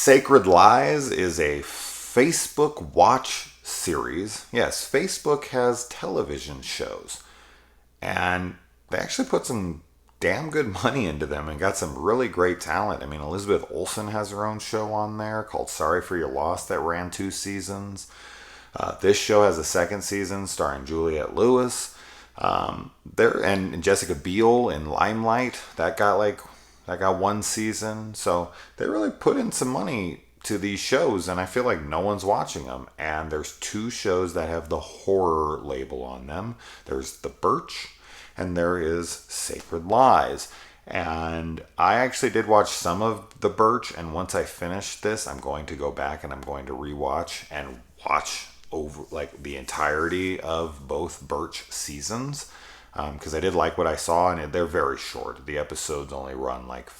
Sacred Lies is a Facebook watch series. Yes, Facebook has television shows. And they actually put some damn good money into them and got some really great talent. I mean, Elizabeth Olsen has her own show on there called Sorry for Your Loss that ran 2 seasons. This show has a second season starring Juliette Lewis. There and Jessica Biel in Limelight that got 1 season. So they really put in some money to these shows, and I feel like no one's watching them. And there's 2 shows that have the horror label on them. There's The Birch, and there is Sacred Lies. And I actually did watch some of The Birch, and once I finish this, I'm going to go back and I'm going to rewatch and watch over like the entirety of both Birch seasons, because I did like what I saw, and they're very short. The episodes only run like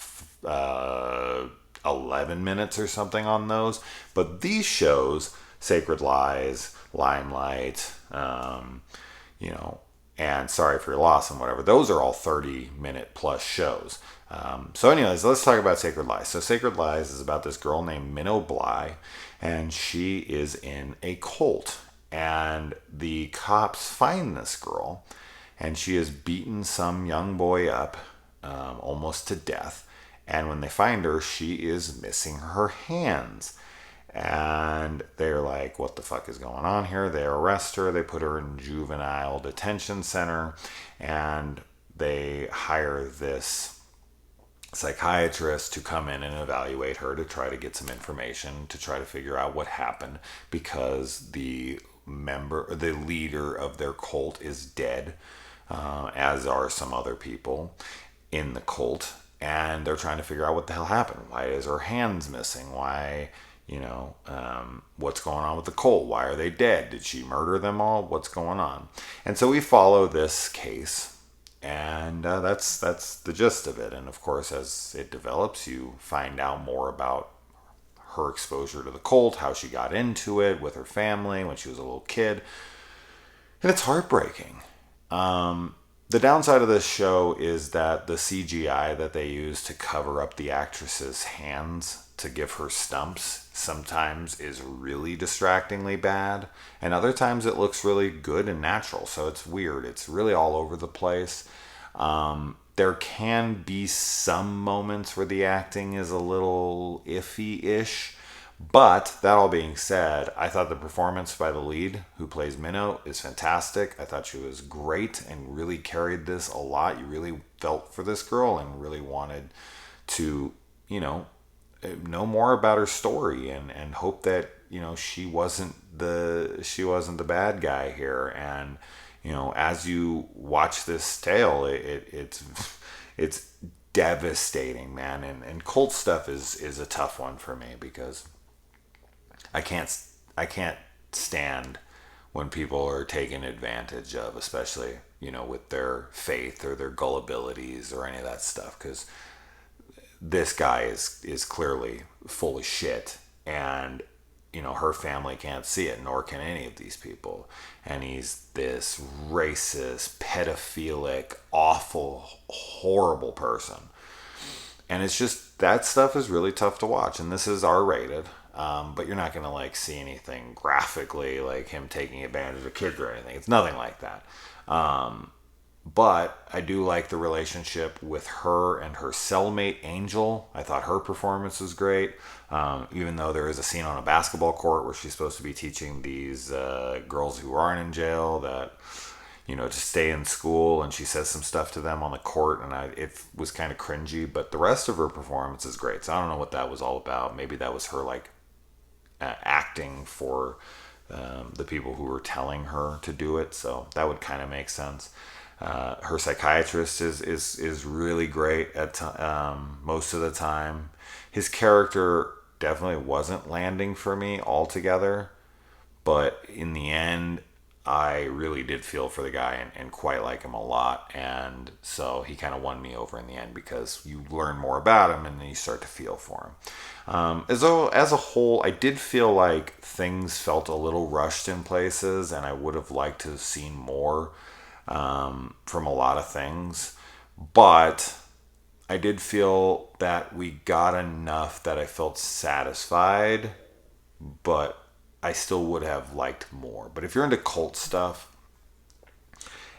11 minutes or something on those. But these shows, Sacred Lies, Limelight, and Sorry for Your Loss and whatever, those are all 30-minute plus shows. So anyways, let's talk about Sacred Lies. So Sacred Lies is about this girl named Minnow Bly, and she is in a cult. And the cops find this girl, and she has beaten some young boy up almost to death. And when they find her, she is missing her hands. And they're like, what the fuck is going on here? They arrest her. They put her in juvenile detention center. And they hire this psychiatrist to come in and evaluate her to try to get some information to try to figure out what happened, because the leader of their cult is dead, as are some other people in the cult. And they're trying to figure out what the hell happened. Why is her hands missing? Why, what's going on with the cult? Why are they dead? Did she murder them all? What's going on? And so we follow this case, and that's the gist of it. And of course, as it develops, you find out more about her exposure to the cult, how she got into it with her family when she was a little kid. And it's heartbreaking. The downside of this show is that the CGI that they use to cover up the actress's hands to give her stumps sometimes is really distractingly bad, and other times it looks really good and natural. So it's weird. It's really all over the place. There can be some moments where the acting is a little iffy-ish. But that all being said, I thought the performance by the lead, who plays Minnow, is fantastic. I thought she was great and really carried this a lot. You really felt for this girl and really wanted to, know more about her story and hope that, she wasn't the bad guy here. And, as you watch this tale, it's devastating, man. And cult stuff is a tough one for me, because I can't stand when people are taken advantage of, especially, with their faith or their gullibilities or any of that stuff, because this guy is clearly full of shit, and her family can't see it, nor can any of these people. And he's this racist, pedophilic, awful, horrible person. And it's just, that stuff is really tough to watch. And this is R-rated. But you're not going to see anything graphically like him taking advantage of kids or anything. It's nothing like that. But I do like the relationship with her and her cellmate Angel. I thought her performance was great. Even though there is a scene on a basketball court where she's supposed to be teaching these girls who aren't in jail that, to stay in school, and she says some stuff to them on the court, and it was kind of cringy. But the rest of her performance is great. So I don't know what that was all about. Maybe that was her acting for the people who were telling her to do it, so that would kind of make sense. Her psychiatrist is really great at most of the time. His character definitely wasn't landing for me altogether, but in the end, I really did feel for the guy and quite like him a lot. And so he kind of won me over in the end, because you learn more about him and then you start to feel for him. As a whole, I did feel like things felt a little rushed in places, and I would have liked to have seen more from a lot of things. But I did feel that we got enough that I felt satisfied, but I still would have liked more. But if you're into cult stuff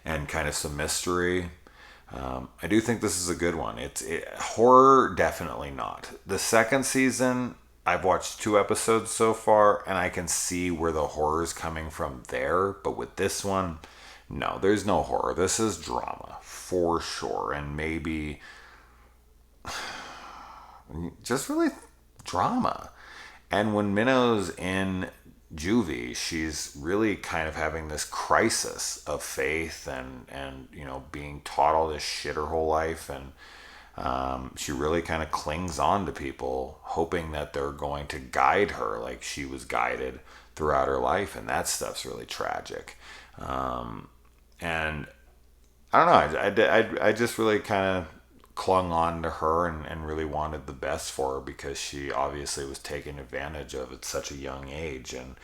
and kind of some mystery, I do think this is a good one. Horror, definitely not. The second season, I've watched 2 episodes so far, and I can see where the horror is coming from there. But with this one, no, there's no horror. This is drama for sure, and maybe just really drama. And when Minnow's in juvie, she's really kind of having this crisis of faith and being taught all this shit her whole life, and she really kind of clings on to people, hoping that they're going to guide her like she was guided throughout her life, and that stuff's really tragic. And I don't know, I just really kind of clung on to her and really wanted the best for her because she obviously was taken advantage of at such a young age. And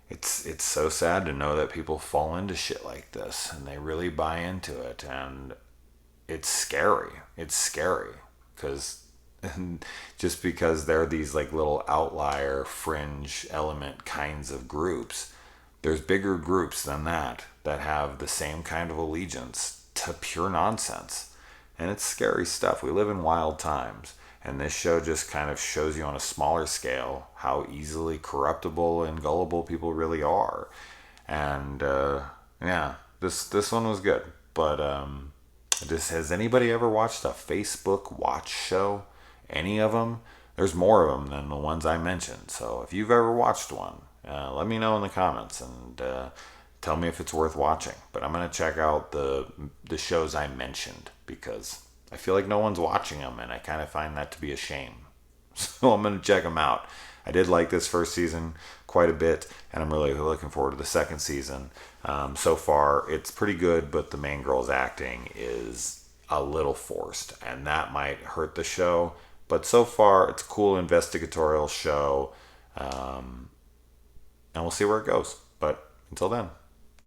it's so sad to know that people fall into shit like this and they really buy into it, and it's scary. It's scary because just because they're these like little outlier fringe element kinds of groups, there's bigger groups than that have the same kind of allegiance to pure nonsense. And it's scary stuff. We live in wild times. And this show just kind of shows you on a smaller scale how easily corruptible and gullible people really are. And yeah, this one was good. But just has anybody ever watched a Facebook watch show? Any of them? There's more of them than the ones I mentioned. So if you've ever watched one, let me know in the comments and tell me if it's worth watching. But I'm gonna check out the shows I mentioned because I feel like no one's watching them, and I kind of find that to be a shame. So I'm gonna check them out. I did like this first season quite a bit, and I'm really looking forward to the second season. So far, it's pretty good, but the main girl's acting is a little forced, and that might hurt the show. But so far, it's a cool investigatorial show, and we'll see where it goes. But until then.